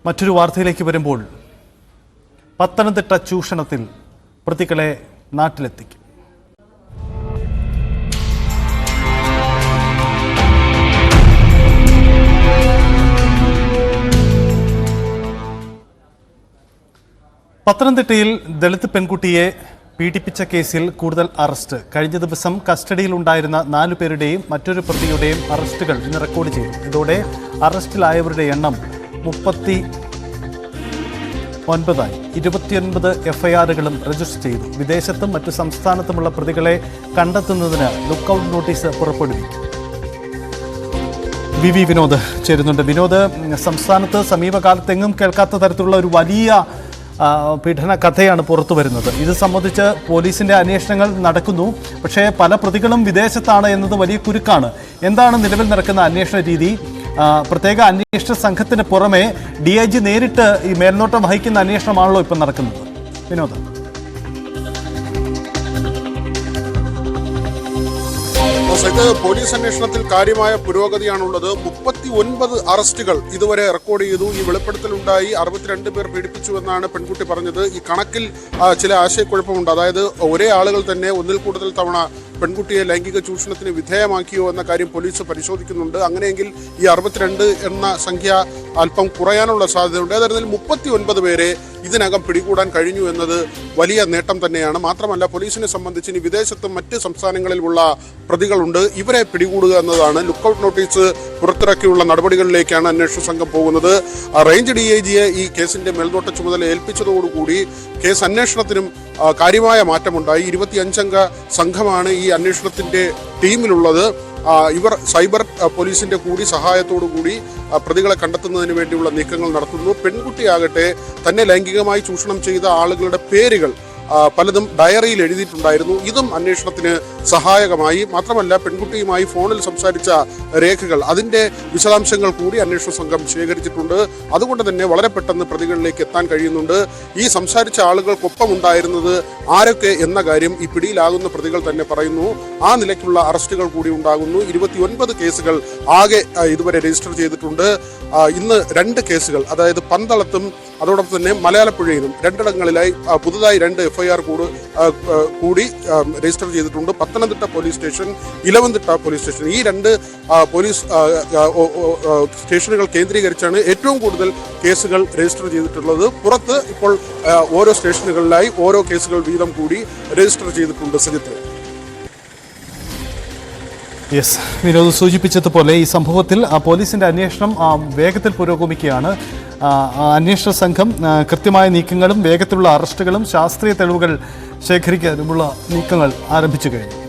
മറ്റൊരു വാർത്തയിലേക്ക് വരുമ്പോൾ പത്തനംതിട്ട ചൂഷണത്തിൽ പ്രതികളെ നാട്ടിലെത്തിക്കും. പത്തനംതിട്ടയിൽ ദളിത് പെൺകുട്ടിയെ പീഡിപ്പിച്ച കേസിൽ കൂടുതൽ അറസ്റ്റ്. കഴിഞ്ഞ ദിവസം കസ്റ്റഡിയിലുണ്ടായിരുന്ന 4 പേരുടെയും മറ്റൊരു പ്രതിയുടെയും അറസ്റ്റുകൾ ഇന്ന് റെക്കോർഡ് ചെയ്തു. ഇതോടെ അറസ്റ്റിലായവരുടെ എണ്ണം 39. 29 എഫ്ഐആറുകളും രജിസ്റ്റർ ചെയ്തു. വിദേശത്തും മറ്റു സംസ്ഥാനത്തുമുള്ള പ്രതികളെ കണ്ടെത്തുന്നതിന് ലുക്കൌട്ട് നോട്ടീസ് പുറപ്പെടുവിക്കും. വി വിനോദ് ചേരുന്നുണ്ട്. വിനോദ്, സംസ്ഥാനത്ത് സമീപകാലത്തെങ്ങും കേൾക്കാത്ത തരത്തിലുള്ള ഒരു വലിയ പീഡന കഥയാണ് പുറത്തു വരുന്നത്. ഇത് സംബന്ധിച്ച് പോലീസിന്റെ അന്വേഷണങ്ങൾ നടക്കുന്നു. പക്ഷേ പല പ്രതികളും വിദേശത്താണ് എന്നത് വലിയ കുരുക്കാണ്. എന്താണ് നിലവിൽ നടക്കുന്ന അന്വേഷണ രീതി? പ്രത്യേക അന്വേഷണ സംഘത്തിന് പുറമെ DIG നേരിട്ട് ഈ മേൽനോട്ടം വഹിക്കുന്ന അന്വേഷണമാണല്ലോ ഇപ്പം നടക്കുന്നത്. വിനോദ്, പോലീസ് അന്വേഷണത്തിൽ കാര്യമായ പുരോഗതിയാണുള്ളത്. 39 അറസ്റ്റുകൾ ഇതുവരെ റെക്കോർഡ് ചെയ്തു. ഈ വെളിപ്പെടുത്തലുണ്ടായി 62 പേർ പീഡിപ്പിച്ചുവെന്നാണ് പെൺകുട്ടി പറഞ്ഞത്. ഈ കണക്കിൽ ചില ആശയക്കുഴപ്പമുണ്ട്. അതായത് ഒരേ ആളുകൾ തന്നെ ഒന്നിൽ കൂടുതൽ തവണ പെൺകുട്ടിയെ ലൈംഗിക ചൂഷണത്തിന് വിധേയമാക്കിയോ എന്ന കാര്യം പോലീസ് പരിശോധിക്കുന്നുണ്ട്. അങ്ങനെയെങ്കിൽ ഈ 62 എന്ന സംഖ്യ അല്പം കുറയാനുള്ള സാധ്യതയുണ്ട്. അതായത് 39 പേരെ ഇതിനകം പിടികൂടാൻ കഴിഞ്ഞു എന്നത് വലിയ നേട്ടം തന്നെയാണ്. മാത്രമല്ല, പോലീസിനെ സംബന്ധിച്ച് ഇനി വിദേശത്തും മറ്റ് സംസ്ഥാനങ്ങളിലുള്ള പ്രതികളുണ്ട്. ഇവരെ പിടികൂടുക എന്നതാണ്. ലുക്കൌട്ട് നോട്ടീസ് പുറത്തിറക്കിയുള്ള നടപടികളിലേക്കാണ് അന്വേഷണ സംഘം പോകുന്നത്. റേഞ്ച് DIGയെ ഈ കേസിന്റെ മേൽനോട്ട ചുമതല ഏൽപ്പിച്ചതോടുകൂടി കേസ് അന്വേഷണത്തിനും കാര്യമായ മാറ്റമുണ്ടായി. 25 അംഗ സംഘമാണ് ഈ അന്വേഷണത്തിന്റെ ടീമിലുള്ളത്. ഇവർ സൈബർ പോലീസിന്റെ കൂടി സഹായത്തോടു കൂടി പ്രതികളെ കണ്ടെത്തുന്നതിന് വേണ്ടിയുള്ള നീക്കങ്ങൾ നടത്തുന്നു. പെൺകുട്ടിയാകട്ടെ തന്നെ ലൈംഗികമായി ചൂഷണം ചെയ്ത ആളുകളുടെ പേരുകൾ പലതും ഡയറിയിൽ എഴുതിയിട്ടുണ്ടായിരുന്നു. ഇതും അന്വേഷണത്തിന് സഹായകമായി. മാത്രമല്ല, പെൺകുട്ടിയുമായി ഫോണിൽ സംസാരിച്ച രേഖകൾ, അതിൻ്റെ വിശദാംശങ്ങൾ കൂടി അന്വേഷണ സംഘം ശേഖരിച്ചിട്ടുണ്ട്. അതുകൊണ്ട് തന്നെ വളരെ പെട്ടെന്ന് പ്രതികളിലേക്ക് എത്താൻ കഴിയുന്നുണ്ട്. ഈ സംസാരിച്ച ആളുകൾക്കൊപ്പം ഉണ്ടായിരുന്നത് ആരൊക്കെ എന്ന കാര്യം ഈ പിടിയിലാകുന്ന പ്രതികൾ തന്നെ പറയുന്നു. ആ നിലയ്ക്കുള്ള അറസ്റ്റുകൾ കൂടി ഉണ്ടാകുന്നു. 29 കേസുകൾ ആകെ ഇതുവരെ രജിസ്റ്റർ ചെയ്തിട്ടുണ്ട്. ഇന്ന് 2 കേസുകൾ, അതായത് പന്തളത്തും അതോടൊപ്പം തന്നെ മലയാളപ്പുഴയിലും 2 ഇടങ്ങളിലായി പുതുതായി 2 FIR കൂടി രജിസ്റ്റർ ചെയ്തിട്ടുണ്ട്. Pathanamthitta police station, Elavanthitta police station, ഈ 2 പോലീസ് സ്റ്റേഷനുകൾ കേന്ദ്രീകരിച്ചാണ് ഏറ്റവും കൂടുതൽ കേസുകൾ രജിസ്റ്റർ ചെയ്തിട്ടുള്ളത്. പുറത്ത് ഇപ്പോൾ ഓരോ സ്റ്റേഷനുകളിലായി ഓരോ കേസുകൾ വീതം കൂടി രജിസ്റ്റർ ചെയ്തിട്ടുണ്ട്. സജിത്ത്. യെസ്, വിനോദ് സൂചിപ്പിച്ചതുപോലെ ഈ സംഭവത്തിൽ പോലീസിന്റെ അന്വേഷണം വേഗത്തിൽ പുരോഗമിക്കുകയാണ്. അന്വേഷണ സംഘം കൃത്യമായ നീക്കങ്ങളും വേഗത്തിലുള്ള അറസ്റ്റുകളും ശാസ്ത്രീയ തെളിവുകൾ ശേഖരിക്കാനുമുള്ള നീക്കങ്ങൾ ആരംഭിച്ചു കഴിഞ്ഞു.